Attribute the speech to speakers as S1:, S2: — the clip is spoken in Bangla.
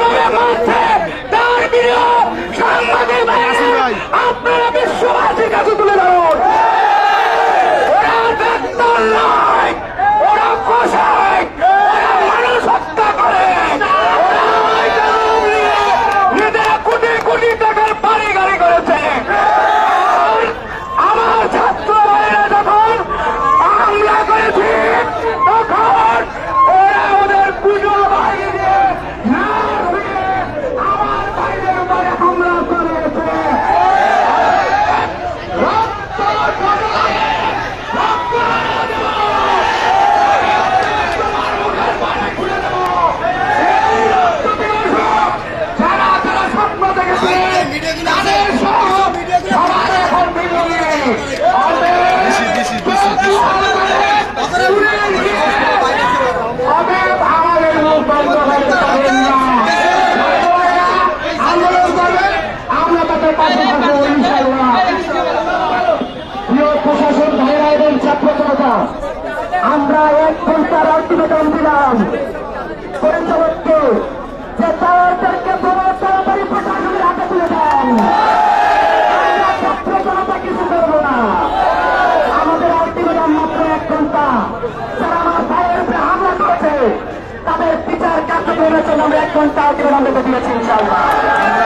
S1: কিভাবে মারছে তার ভিডিও সাংবাদিক আপনারা বিশ্ববাসীর কাছে তুলে ধরুন। ওরা ডাক্তার নয়, ওরা কষায়, ওরা মানুষ হত্যা করে, নিজেরা কোটি কোটি টাকার বাড়ি গাড়ি করেছে। আমার ছাত্র ভাইরা যখন হামলা করেছে তখন ওরা ওদের পুজো বাহিনী দিয়ে আমার ভাইদের উপরে হামলা করেছে। যারা যারা স্বপ্ন দেখেছে তাদের সহ সবার এখন বিরোধী আমাদের মুখ বন্ধ করতে পারেন না। আন্দোলন করবেন, আমরা তাদের পাশে থাকবো ইনশাআল্লাহ। প্রিয় প্রশাসন ভাইরা এবং ছাত্র জনতা, আমরা 1 ঘন্টার আলটিমেটাম দিলাম পরিচালককে যে তাদেরকে তাড়াতাড়ি প্রশাসনের হাতে তুলে দেন। আমরা ছাত্র জনতা কিছু করবো না। আমাদের আলটিমেটাম মাত্র 1 ঘন্টা। যারা আমার ভাইয়ের উপরে হামলা করেছে তাদের বিচার কার্যক্রমের জন্য আমরা 1 ঘন্টা আলটিমেটাম দিয়েছি ইনশাআল্লাহ।